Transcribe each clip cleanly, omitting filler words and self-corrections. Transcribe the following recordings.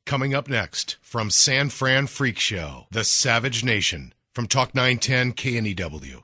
Coming up next from San Fran Freak Show, the Savage Nation from Talk 910 KNEW.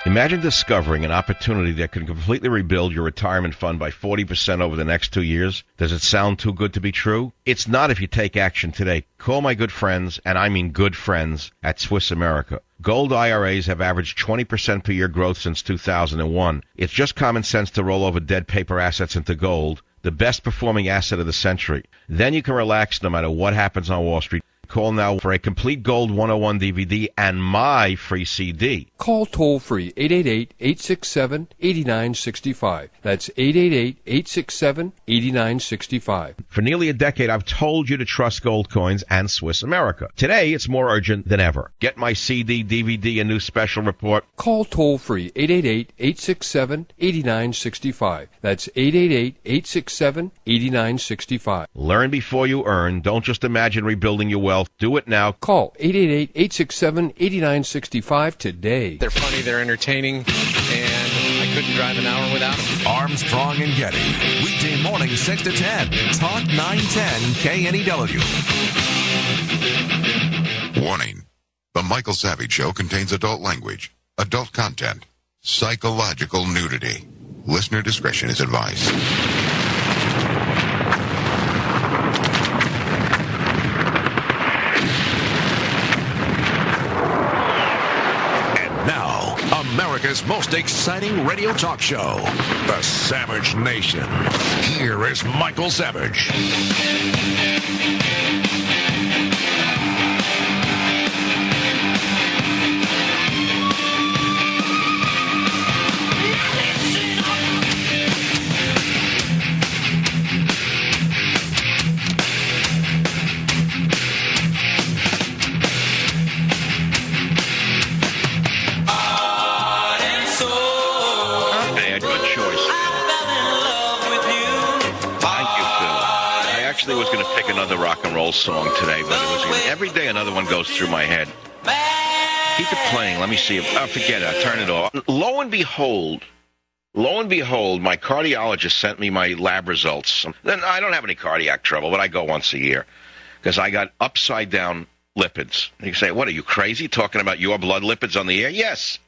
Imagine discovering an opportunity that can completely rebuild your retirement fund by 40% over the next 2 years. Does it sound too good to be true? It's not if you take action today. Call my good friends, and I mean good friends, at Swiss America. Gold IRAs have averaged 20% per year growth since 2001. It's just common sense to roll over dead paper assets into gold, the best performing asset of the century. Then you can relax no matter what happens on Wall Street. Call now for a complete Gold 101 DVD and my free CD. Call toll-free 888-867-8965. That's 888-867-8965. For nearly a decade, I've told you to trust gold coins and Swiss America. Today, it's more urgent than ever. Get my CD, DVD, and new special report. Call toll-free 888-867-8965. That's 888-867-8965. Learn before you earn. Don't just imagine rebuilding your wealth. Do it now. Call 888-867-8965 today. They're funny, they're entertaining, and I couldn't drive an hour without them. Armstrong and Getty. Weekday mornings 6 to 10. Talk 910 KNEW. Warning. The Michael Savage Show contains adult language, adult content, psychological nudity. Listener discretion is advised. America's most exciting radio talk show, The Savage Nation. Here is Michael Savage. Was going to pick another rock and roll song today, but it was every day another one goes through my head. Keep it playing. Let me see if forget it. I'll turn it off. Lo and behold, my cardiologist sent me my lab results. Then I don't have any cardiac trouble, but I go once a year because I got upside down lipids. And you say, "What are you crazy talking about your blood lipids on the air?" Yes,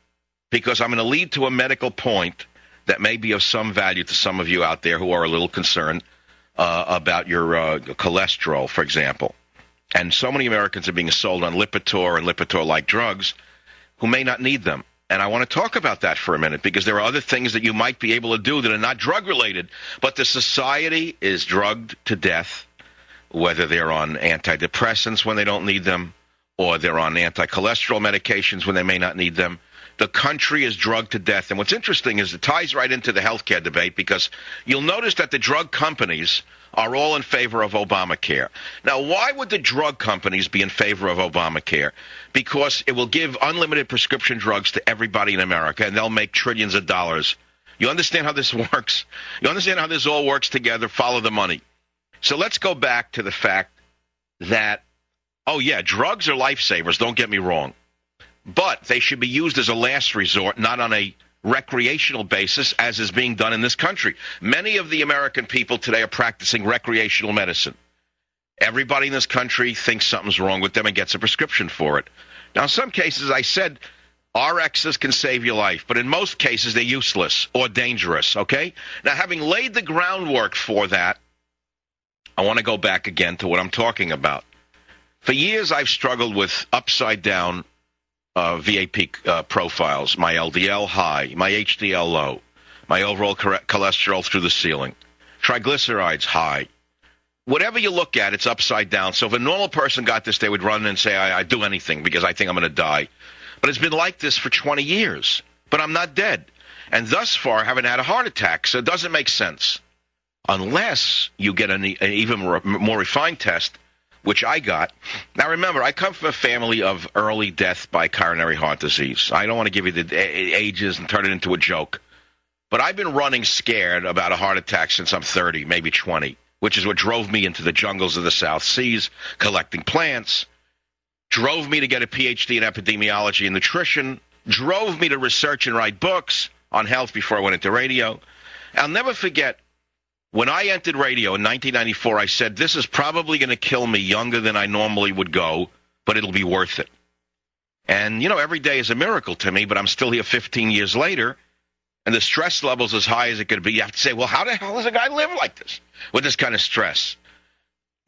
because I'm going to lead to a medical point that may be of some value to some of you out there who are a little concerned about your cholesterol, for example. And so many Americans are being sold on Lipitor and Lipitor-like drugs who may not need them. And I want to talk about that for a minute because there are other things that you might be able to do that are not drug-related. But the society is drugged to death, whether they're on antidepressants when they don't need them or they're on anti-cholesterol medications when they may not need them. The country is drugged to death. And what's interesting is it ties right into the healthcare debate because you'll notice that the drug companies are all in favor of Obamacare. Now, why would the drug companies be in favor of Obamacare? Because it will give unlimited prescription drugs to everybody in America, and they'll make trillions of dollars. You understand how this works? You understand how this all works together? Follow the money. So let's go back to the fact that, oh, yeah, drugs are lifesavers, don't get me wrong. But they should be used as a last resort, not on a recreational basis, as is being done in this country. Many of the American people today are practicing recreational medicine. Everybody in this country thinks something's wrong with them and gets a prescription for it. Now, in some cases, I said RXs can save your life, but in most cases, they're useless or dangerous, okay? Now, having laid the groundwork for that, I want to go back again to what I'm talking about. For years, I've struggled with upside-down VAP profiles, my LDL high, my HDL low, my overall cholesterol through the ceiling, triglycerides high. Whatever you look at, it's upside down. So if a normal person got this, they would run and say, I'd do anything because I think I'm going to die. But it's been like this for 20 years. But I'm not dead. And thus far, I haven't had a heart attack, so it doesn't make sense. Unless you get an even more refined test, which I got. Now, remember, I come from a family of early death by coronary heart disease. I don't want to give you the ages and turn it into a joke. But I've been running scared about a heart attack since I'm 30, maybe 20, which is what drove me into the jungles of the South Seas, collecting plants, drove me to get a PhD in epidemiology and nutrition, drove me to research and write books on health before I went into radio. I'll never forget When I entered radio in 1994, I said, this is probably going to kill me younger than I normally would go, but it'll be worth it. And, every day is a miracle to me, but I'm still here 15 years later, and the stress level's as high as it could be. You have to say, well, how the hell does a guy live like this with this kind of stress?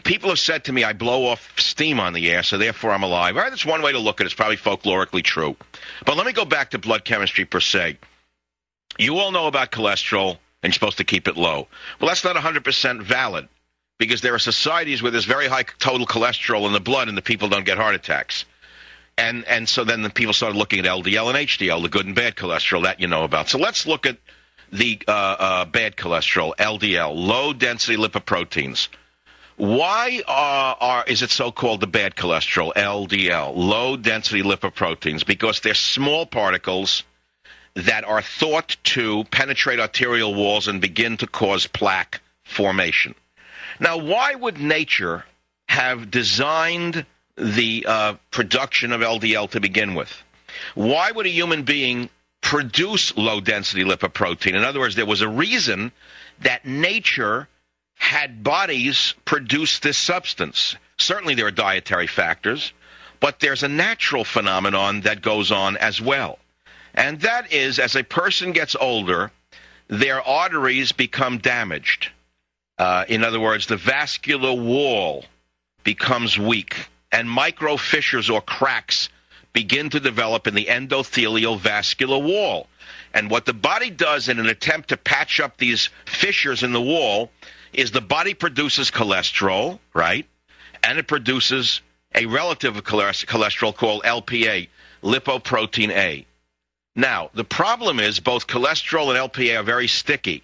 People have said to me, I blow off steam on the air, so therefore I'm alive. All right, that's one way to look at it. It's probably folklorically true. But let me go back to blood chemistry per se. You all know about cholesterol, and you're supposed to keep it low. Well, that's not 100% valid, because there are societies where there's very high total cholesterol in the blood, and the people don't get heart attacks. And so then the people started looking at LDL and HDL, the good and bad cholesterol, that you know about. So let's look at the bad cholesterol, LDL, low-density lipoproteins. Why is it so-called the bad cholesterol, LDL, low-density lipoproteins? Because they're small particles that are thought to penetrate arterial walls and begin to cause plaque formation. Now, why would nature have designed the production of LDL to begin with? Why would a human being produce low-density lipoprotein? In other words, there was a reason that nature had bodies produce this substance. Certainly there are dietary factors, but there's a natural phenomenon that goes on as well. And that is, as a person gets older, their arteries become damaged. In other words, the vascular wall becomes weak, and micro fissures or cracks begin to develop in the endothelial vascular wall. And what the body does in an attempt to patch up these fissures in the wall is the body produces cholesterol, right? And it produces a relative of cholesterol called LPA, lipoprotein A. Now, the problem is both cholesterol and LPA are very sticky,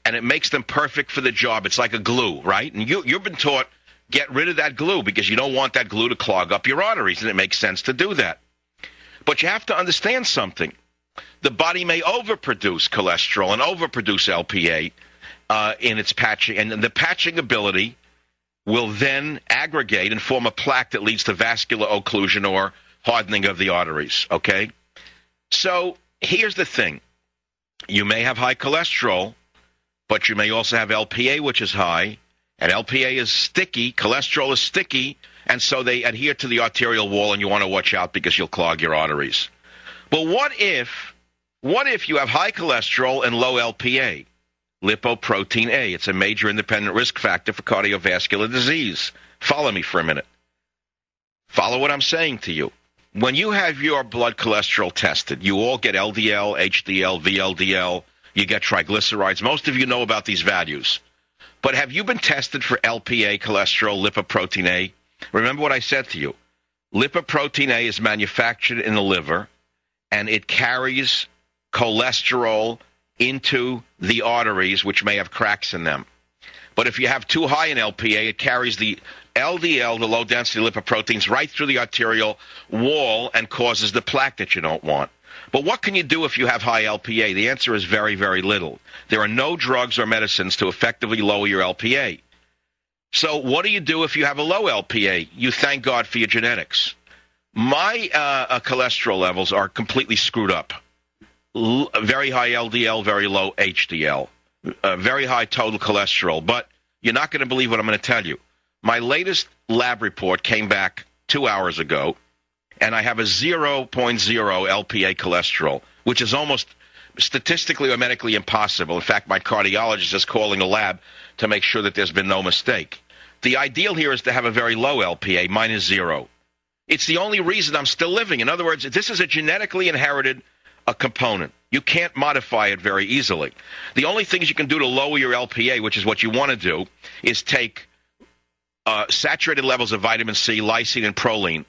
and it makes them perfect for the job. It's like a glue, right? And you've been taught, get rid of that glue because you don't want that glue to clog up your arteries, and it makes sense to do that. But you have to understand something. The body may overproduce cholesterol and overproduce LPA in its patching, and the patching ability will then aggregate and form a plaque that leads to vascular occlusion or hardening of the arteries, okay? So here's the thing. You may have high cholesterol, but you may also have LPA, which is high, and LPA is sticky, cholesterol is sticky, and so they adhere to the arterial wall, and you want to watch out because you'll clog your arteries. But what if you have high cholesterol and low LPA? Lipoprotein A. It's a major independent risk factor for cardiovascular disease. Follow me for a minute. Follow what I'm saying to you. When you have your blood cholesterol tested, you all get LDL, HDL, VLDL, you get triglycerides. Most of you know about these values. But have you been tested for LPA, cholesterol, lipoprotein A? Remember what I said to you. Lipoprotein A is manufactured in the liver, and it carries cholesterol into the arteries, which may have cracks in them. But if you have too high in LPA, it carries the LDL, the low-density lipoproteins, right through the arterial wall and causes the plaque that you don't want. But what can you do if you have high LPA? The answer is very, very little. There are no drugs or medicines to effectively lower your LPA. So what do you do if you have a low LPA? You thank God for your genetics. My cholesterol levels are completely screwed up. Very high LDL, very low HDL, very high total cholesterol. But you're not going to believe what I'm going to tell you. My latest lab report came back 2 hours ago, and I have a 0.0 LPA cholesterol, which is almost statistically or medically impossible. In fact, my cardiologist is calling the lab to make sure that there's been no mistake. The ideal here is to have a very low LPA, mine is 0. It's the only reason I'm still living. In other words, this is a genetically inherited component. You can't modify it very easily. The only things you can do to lower your LPA, which is what you want to do, is take saturated levels of vitamin C, lysine, and proline,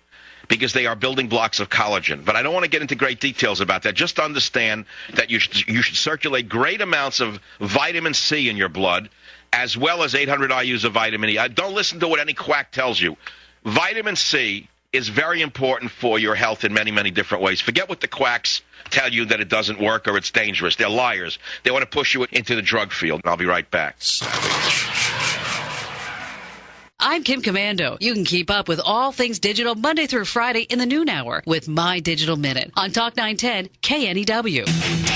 because they are building blocks of collagen. But I don't want to get into great details about that. Just understand that you should circulate great amounts of vitamin C in your blood, as well as 800 IUs of vitamin E. Don't listen to what any quack tells you. Vitamin C is very important for your health in many, many different ways. Forget what the quacks tell you that it doesn't work or it's dangerous. They're liars. They want to push you into the drug field. I'll be right back. I'm Kim Commando. You can keep up with all things digital Monday through Friday in the noon hour with My Digital Minute on Talk 910 KNEW.